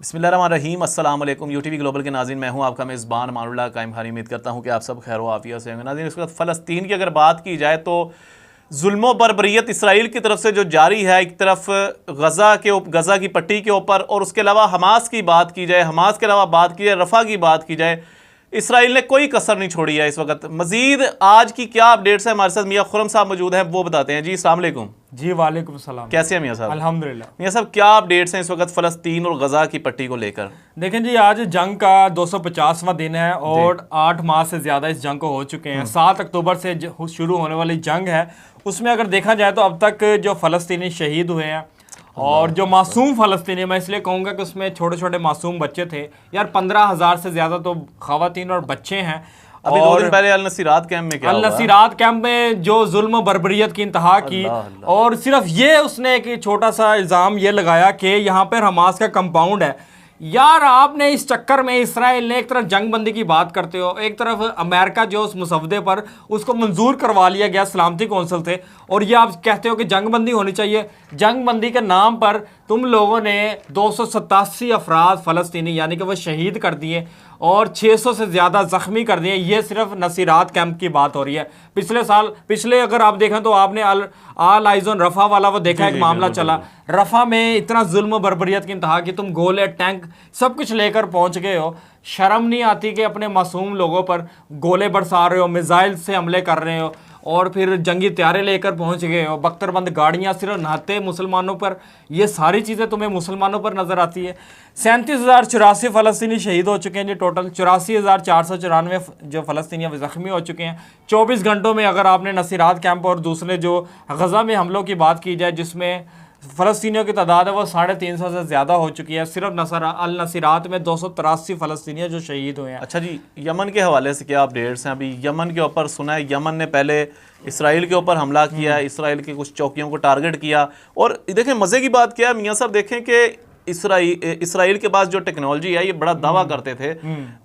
बिस्मिल्लाहिर्रहमानिर्रहीम अस्सलाम वालेकुम। यूटीवी ग्लोबल के नाज़रीन, मैं हूं आपका मेज़बान मानुल्लाह कायम खानी। उम्मीद करता हूं कि आप सब खैर आफियत से होंगे। नाज़रीन, इस वक्त फ़लस्तीन की अगर बात की जाए तो जुल्म बर्बरियत इसराइल की तरफ से जो जारी है, एक तरफ गज़ा की पट्टी के ऊपर, और उसके अलावा हमास की बात की जाए, हमास के अलावा बात की जाए, रफ़ा की बात की जाए, इसराइल ने कोई कसर नहीं छोड़ी है इस वक्त। मजीद आज की क्या अपडेट्स है, हमारे साथ मियां खुर्रम साहब मौजूद हैं, वो बताते हैं। जी अस्सलाम वालेकुम। जी वालेकुम सलाम। कैसे हैं मियां साहब? अल्हम्दुलिल्लाह। मियां साहब, क्या अपडेट्स हैं इस वक्त फ़लस्तीन और गज़ा की पट्टी को लेकर? देखें जी, आज जंग का 250वां दिन है और 8 माह से ज़्यादा इस जंग को हो चुके हैं। 7 अक्टूबर से शुरू होने वाली जंग है, उसमें अगर देखा जाए तो अब तक जो फ़लस्तीनी शहीद हुए हैं और जो मासूम फ़लस्तीनी, मैं इसलिए कहूँगा कि उसमें छोटे छोटे मासूम बच्चे थे यार, 15,000 से ज़्यादा तो ख़वातीन और बच्चे हैं। अभी 2 दिन पहले अल नसीरात कैंप में क्या हुआ? अल नसीरात कैंप में जो जुल्म बर्बरियत की इंतहा की, और सिर्फ ये उसने एक छोटा सा इल्ज़ाम ये लगाया कि यहाँ पर हमास का कंपाउंड है। यार, आपने इस चक्कर में इसराइल ने एक तरफ जंग बंदी की बात करते हो, एक तरफ अमेरिका जो उस मुसवदे पर उसको मंजूर करवा लिया गया सलामती कौंसिल से, और ये आप कहते हो कि जंग बंदी होनी चाहिए। जंग बंदी के नाम पर तुम लोगों ने 287 अफराद फ़लस्तीनी यानी कि वो शहीद कर दिए और 600 से ज़्यादा ज़ख्मी कर दिए। ये सिर्फ नसीरात कैंप की बात हो रही है। पिछले अगर आप देखें तो आपने आल आइज़ ऑन रफ़ा वाला वो देखा, एक मामला चला रफ़ा में, इतना जुल्म बर्बरियत की इंतहा कि तुम गोले टैंक सब कुछ लेकर पहुंच गए हो। शर्म नहीं आती कि अपने मासूम लोगों पर गोले बरसा रहे हो, मिसाइल से हमले कर रहे हो, और फिर जंगी तैयारे लेकर पहुंच गए हो, बख्तरबंद गाड़ियां सिर्फ नहाते मुसलमानों पर। ये सारी चीज़ें तुम्हें मुसलमानों पर नज़र आती है। 37,084 फ़लस्तीनी शहीद हो चुके हैं जी, टोटल 84,494 जो फ़लस्तीनी ज़ख्मी हो चुके हैं 24 घंटों में। अगर आपने नसीरात कैंप और दूसरे जो गज़ा में हमलों की बात की जाए, जिसमें फ़लस्तीनियों की तादाद है वो 350 से ज़्यादा हो चुकी है। सिर्फ अल नसीरात में 283 फ़लस्तीनी जो शहीद हुए हैं। अच्छा जी, यमन के हवाले से क्या अपडेट्स हैं? अभी यमन के ऊपर सुना है यमन ने पहले इसराइल के ऊपर हमला किया, इसराइल की कुछ चौकियों को टारगेट किया। और देखें, मज़े की बात क्या है मियाँ साहब, देखें कि इसराइल के पास जो टेक्नोलॉजी है, ये बड़ा दावा करते थे,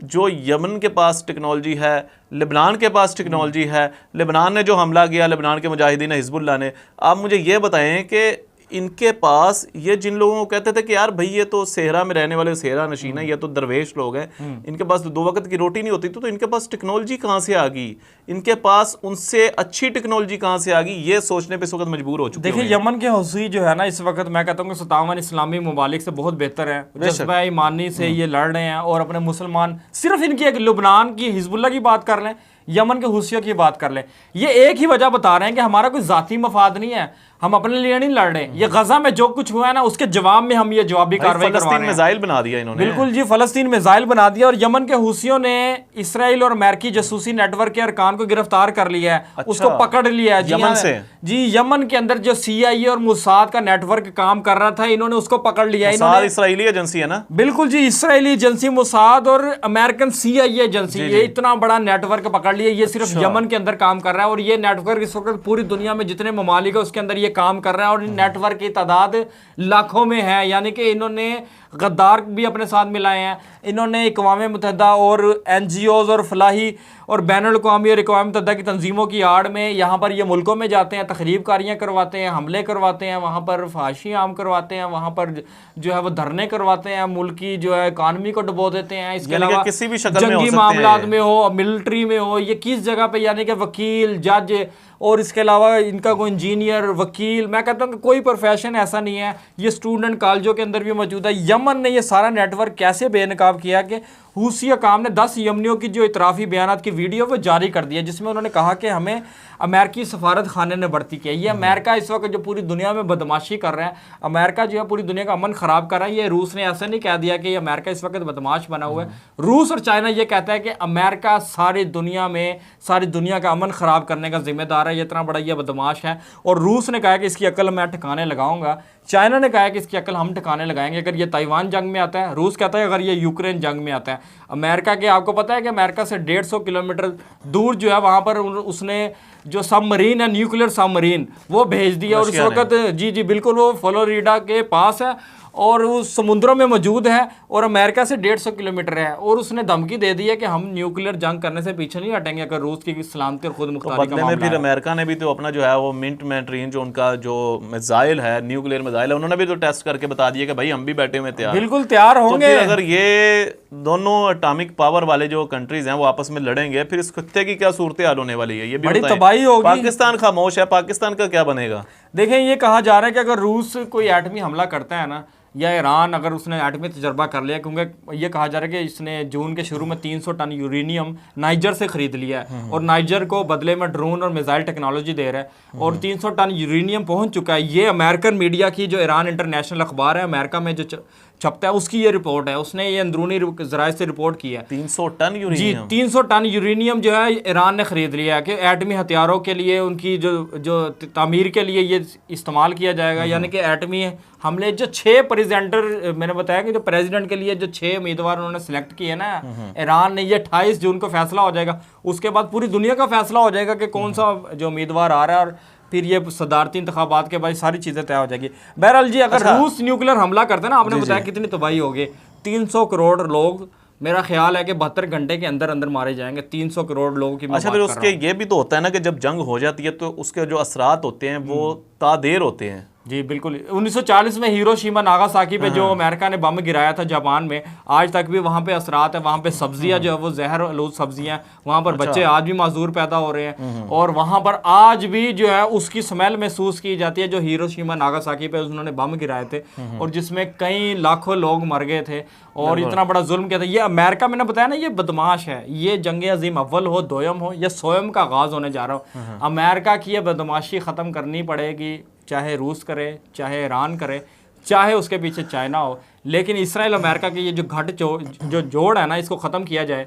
जो यमन के पास टेक्नोलॉजी है, लेबनान के पास टेक्नोलॉजी है। लेबनान ने जो हमला किया, लेबनान के मुजाहिदीन हिजबुल्लाह ने, आप मुझे ये बताएं कि इनके पास, ये जिन लोगों को कहते थे कि यार भाई ये तो सेहरा में रहने वाले सेहरा नशीन है, ये तो दरवेश लोग हैं, इनके पास तो 2 वक्त की रोटी नहीं होती, तो इनके पास टेक्नोलॉजी कहाँ से आ गई, इनके पास उनसे अच्छी टेक्नोलॉजी कहाँ से आ गई, ये सोचने पे इस वक्त मजबूर हो चुके हैं। देखिए, यमन के हौसी जो है ना, इस वक्त मैं कहता हूँ कि 57 इस्लामी ममालिक से बहुत बेहतर है। जज्बा ईमानी से ये लड़ रहे हैं और अपने मुसलमान, सिर्फ इनकी एक लुबनान की हिजबुल्लाह की बात कर लें, यमन के हुसियों की बात कर लें, ये एक ही वजह बता रहे हैं कि हमारा कोई जाती मफाद नहीं है, हम अपने लिए नहीं लड़ रहे। ये गजा में जो कुछ हुआ है ना, उसके जवाब में हम ये जवाबी कार्रवाई करवा रहे हैं। मिसाइल बना दिया इन्होंने। बिल्कुल जी, फ़लस्तीन मिसाइल बना दिया, और यमन के हुसियों ने इसराइल और अमेरिकी जासूसी नेटवर्क के अरकान को गिरफ्तार कर लिया है। अच्छा, उसको पकड़ लिया है यमन से। जी, यमन के अंदर जो CIA और मुसाद का नेटवर्क काम कर रहा था, इन्होंने उसको पकड़ लिया। मुसाद इसराइली एजेंसी है ना? बिल्कुल जी, इसराइली एजेंसी मुसाद और अमेरिकन CIA एजेंसी, ये इतना बड़ा नेटवर्क पकड़ लिया। ये सिर्फ यमन के अंदर काम कर रहा है, और ये नेटवर्क इस वक्त पूरी दुनिया में जितने ममालिक है उसके अंदर ये काम कर रहा है, और नेटवर्क की तादाद लाखों में है। यानी कि इन्होंने गद्दार भी अपने साथ मिलाए हैं, इन्होंने अक़वाम मुत्तहिदा और NGOs और फलाही और बैनुल-अक़वामी और अक़वाम मुत्तहिदा की तंजीमों की आड़ में यहाँ पर ये मुल्कों में जाते हैं, तखरीबकारियाँ करवाते हैं, हमले करवाते हैं, वहाँ पर फाशी आम करवाते हैं, वहाँ पर जो है वो धरने करवाते हैं, मुल्क की जो है इकानमी को डुबो देते हैं। इसके अलावा किसी भी शक्ल में जंगी मामलात में हो, मिलिट्री में हो, ये किस जगह पे, यानी कि वकील, जज, और इसके अलावा इनका कोई इंजीनियर, वकील, मैं कहता हूँ कि कोई प्रोफेशन ऐसा नहीं है, ये स्टूडेंट कॉलेजों के अंदर भी मौजूद है। यमन ने ये सारा नेटवर्क कैसे बेनकाब किया कि हूसी काम ने 10 यमनियों की जो इतराफ़ी बयानात की वीडियो वो जारी कर दी है, जिसमें उन्होंने कहा कि हमें अमेरिकी सफारत खाने ने भर्ती किया। ये अमेरिका इस वक्त जो पूरी दुनिया में बदमाशी कर रहा है, अमेरिका जो है पूरी दुनिया का अमन ख़राब कर रहा है। ये रूस ने ऐसा नहीं कह दिया कि ये अमेरिका इस वक्त बदमाश बना हुआ है। रूस और चाइना ये कहता है कि अमेरिका सारी दुनिया में, सारी दुनिया का अमन ख़राब करने का जिम्मेदार है, ये इतना बड़ा ये बदमाश है। और रूस ने कहा कि इसकी अकल मैं ठिकाने लगाऊंगा, चाइना ने कहा है कि इसकी अकल हम ठिकाने लगाएंगे अगर ये ताइवान जंग में आता है, रूस कहता है अगर ये यूक्रेन जंग में आता है। अमेरिका के, आपको पता है कि अमेरिका से 150 किलोमीटर दूर जो है वहाँ पर उसने जो सबमरीन है, न्यूक्लियर सबमरीन, वो भेज दिया, और इस वक्त जी बिल्कुल वो फ्लोरिडा के पास है, और उस समुद्रों में मौजूद है और अमेरिका से 150 किलोमीटर है, और उसने धमकी दे दी है कि हम न्यूक्लियर जंग करने से पीछे नहीं हटेंगे अगर रूस की सलामती और खुद मुख्तारी का बदले में मामला फिर है। अमेरिका ने भी तो अपना जो है वो मिंट मैट्रीन जो उनका जो मिसाइल है, न्यूक्लियर मिसाइल है, उन्होंने भी तो टेस्ट करके बता दिया कि भाई हम भी बैठे हुए तैयार। बिल्कुल तैयार तो होंगे। फिर अगर ये दोनों एटॉमिक पावर वाले जो कंट्रीज हैं वो आपस में लड़ेंगे, फिर इस खत्ते की क्या सूरत हाल होने वाली है, ये भी बड़ी बताएं। तबाही होगी। पाकिस्तान खामोश है, पाकिस्तान का क्या बनेगा? देखें, ये कहा जा रहा है कि अगर रूस कोई एटमी हमला करता है ना, या ईरान अगर उसने एटमी तजर्बा कर लिया, क्योंकि ये कहा जा रहा है कि इसने जून के शुरू में 300 टन यूरेनियम नाइजर से खरीद लिया है और नाइजर को बदले में ड्रोन और मिसाइल टेक्नोलॉजी दे रहा है और 300 टन यूरेनियम पहुंच चुका है। ये अमेरिकन मीडिया की, जो ईरान इंटरनेशनल अखबार है अमेरिका में जो छपता है, उसकी ये रिपोर्ट है, उसने ये अंदरूनी जराये से रिपोर्ट की है। 300 टन जी, यूरेनियम? 300 टन यूरेनियम जो है ईरान ने खरीद लिया है कि एटमी हथियारों के लिए, उनकी जो तामीर के लिए ये इस्तेमाल किया जाएगा। यानी कि एटमी हमले जो 6 प्रेजेंटर, मैंने बताया कि जो प्रेसिडेंट के लिए जो 6 उम्मीदवार उन्होंने सिलेक्ट किए ना ईरान ने, ये 28 जून को फैसला हो जाएगा। उसके बाद पूरी दुनिया का फैसला हो जाएगा कि कौन सा जो उम्मीदवार आ रहा है, और फिर ये सदारती इंतखाबात के बाद सारी चीज़ें तय हो जाएगी। बहरहाल जी, अगर रूस न्यूक्लियर हमला करते हैं ना, आपने बताया कितनी तबाही होगी। 300 करोड़ लोग, मेरा ख्याल है कि 72 घंटे के अंदर अंदर मारे जाएंगे। 300 करोड़ लोगों की। अच्छा, फिर उसके ये भी तो होता है ना कि जब जंग हो जाती है तो उसके जो असरात होते हैं वो तादेर होते हैं। जी बिल्कुल। 1940 में हिरोशिमा नागासाकी पे जो अमेरिका ने बम गिराया था जापान में, आज तक भी वहाँ पे असरात है। वहाँ पे सब्जियाँ जो है वो जहर आलूद सब्जियाँ, वहाँ पर बच्चे आज भी माजूर पैदा हो रहे हैं और वहाँ पर आज भी जो है उसकी स्मेल महसूस की जाती है जो हिरोशिमा नागासाकी पे उन्होंने बम गिराए थे और जिसमें कई लाखों लोग मर गए थे और इतना बड़ा जुल्म किया था। ये अमेरिका, मैंने बताया ना, ये बदमाश है। ये जंग अजीम अव्वल हो, दोयम हो, या सोयम का आगाज होने जा रहा हो। अमेरिका की ये बदमाशी ख़त्म करनी पड़ेगी, चाहे रूस करे, चाहे ईरान करे, चाहे उसके पीछे चाइना हो। लेकिन इसराइल अमेरिका की ये जो जोड़ है ना, इसको ख़त्म किया जाए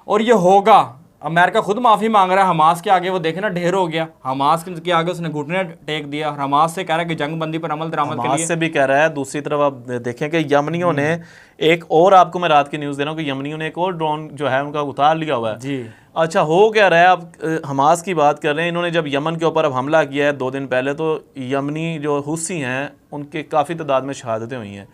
और ये होगा। अमेरिका खुद माफ़ी मांग रहा है हमास के आगे। वो देखे ना, ढेर हो गया हमास के आगे, उसने घुटने टेक दिया। हमास से कह रहा है कि जंग बंदी पर अमल दरामद के लिए। हमास से भी कह रहा है। दूसरी तरफ आप देखें कि यमनियों ने एक और, आपको मैं रात की न्यूज़ दे रहा हूँ कि यमनियों ने एक और ड्रोन जो है उनका उतार लिया हुआ है जी। अच्छा, हो क्या रहा है? आप हमास की बात कर रहे हैं। इन्होंने जब यमन के ऊपर अब हमला किया है 2 दिन पहले, तो यमनी जो हुसी हैं उनके काफ़ी तादाद में शहादतें हुई हैं।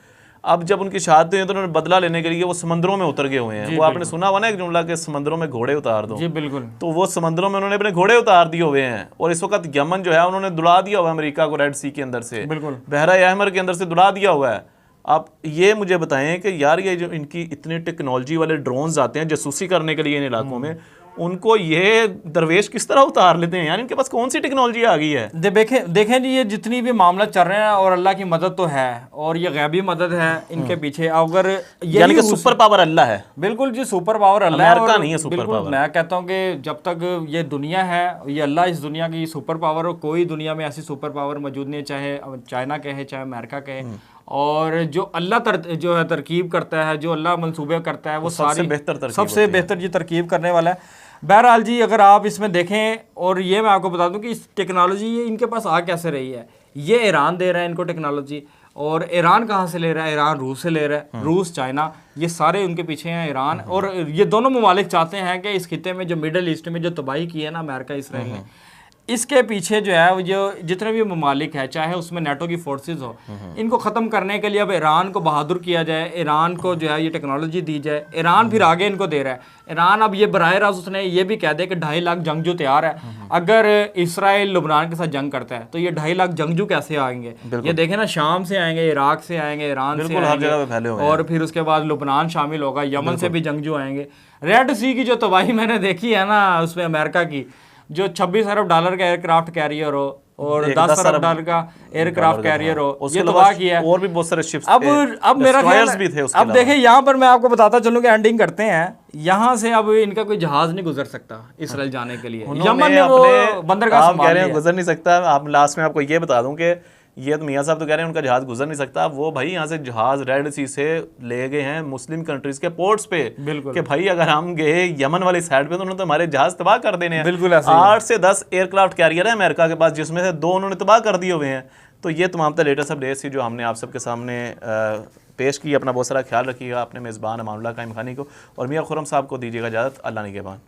अब जब उनकी शहादतें हुई तो उन्होंने बदला लेने के लिए वो समंदरों में उतर गए हुए हैं। वो आपने सुना हुआ ना एक जुमला कि समंदरों में घोड़े उतार दो। जी बिल्कुल। तो वो समंदरों में उन्होंने अपने घोड़े उतार दिए हुए हैं और इस वक्त यमन जो है उन्होंने दुला दिया हुआ है अमेरिका को रेड सी के अंदर से, बिल्कुल बहरा अहमर के अंदर से दुला दिया हुआ है। आप ये मुझे बताएं कि यार ये जो इनकी इतनी टेक्नोलॉजी वाले ड्रोन्स आते हैं जासूसी करने के लिए इन इलाकों में, उनको ये दरवेश किस तरह उतार लेते हैं? यार इनके पास कौन सी टेक्नोलॉजी आ गई है? देखें जी, ये जितनी भी मामला चल रहे हैं और अल्लाह की मदद तो है और ये गैबी मदद है इनके पीछे। अगर यानी कि सुपर पावर अल्लाह है। बिल्कुल जी, सुपर पावर अल्लाह है। अमेरिका नहीं है सुपर बिल्कुल, पावर। मैं कहता हूँ कि जब तक ये दुनिया है, ये अल्लाह इस दुनिया की सुपर पावर, और कोई दुनिया में ऐसी सुपर पावर मौजूद नहीं है, चाहे चाइना कहे चाहे अमेरिका कहे। और जो अल्लाह जो है तरकीब करता है, जो अल्लाह मंसूबे करता है, वो सबसे बेहतर जी तरकीब करने वाला है। बहरहाल जी, अगर आप इसमें देखें, और ये मैं आपको बता दूं कि इस टेक्नोलॉजी ये इनके पास आ कैसे रही है। ये ईरान दे रहा है इनको टेक्नोलॉजी, और ईरान कहाँ से ले रहा है? ईरान रूस से ले रहा है। रूस, चाइना, ये सारे उनके पीछे हैं ईरान। और ये दोनों ममालिक चाहते हैं कि इस खिते में जो मिडल ईस्ट में जो तबाही की है ना अमेरिका इसराइल ने, इसके पीछे जो है जो जितने भी ममालिक है, चाहे उसमें नेटो की फोर्सेस हो, इनको ख़त्म करने के लिए अब ईरान को बहादुर किया जाए, ईरान को जो है ये टेक्नोलॉजी दी जाए। ईरान फिर आगे इनको दे रहा है। ईरान अब ये बराह रास्त उसने ये भी कह दिया कि 2.5 लाख जंगजू तैयार है। अगर इसराइल लुबनान के साथ जंग करता है तो ये 2.5 लाख जंगजू कैसे आएंगे? ये देखें ना, शाम से आएंगे, इराक से आएंगे, ईरान से आएंगे, और फिर उसके बाद लुबनान शामिल होगा, यमन से भी जंगजू आएंगे। रेड सी की जो तबाही मैंने देखी है ना उसमें अमेरिका की, जो 26 अरब डॉलर का एयरक्राफ्ट कैरियर हो और 10 अरब डॉलर का एयरक्राफ्ट कैरियर हो, ये तबाह किया है। और भी बहुत सारे शिप्स अब मेरा ख्याल भी थे। अब देखें, यहाँ पर मैं आपको बताता चलूं कि एंडिंग करते हैं। यहाँ से अब इनका कोई जहाज नहीं गुजर सकता इसराइल जाने के लिए। यमन ने वो बंदरगाह कह रहे हैं गुजर नहीं सकता। आप लास्ट में आपको ये बता दूं कि ये तो मियाँ साहब तो कह रहे हैं उनका जहाज गुजर नहीं सकता। वो भाई यहाँ से जहाज रेड सी से ले गए हैं मुस्लिम कंट्रीज के पोर्ट्स पे, कि भाई अगर हम गए यमन वाली साइड पे तो उन्होंने तो हमारे जहाज तबाह कर देने हैं। बिल्कुल 8 से 10 एयरक्राफ्ट कैरियर है अमेरिका के पास, जिसमें से 2 उन्होंने तबाह कर दिए हुए हैं। तो ये तमाम लेटेस्ट अपडेट्स थी जो हमने आप सबके सामने पेश की। अपना बहुत सारा ख्याल रखिएगा। अपने मेज़बान अमानुल्लाह कायम खानी को और मियाँ खुर्रम साहब को दीजिएगा इजाज़त। अल्लाह निगहबान।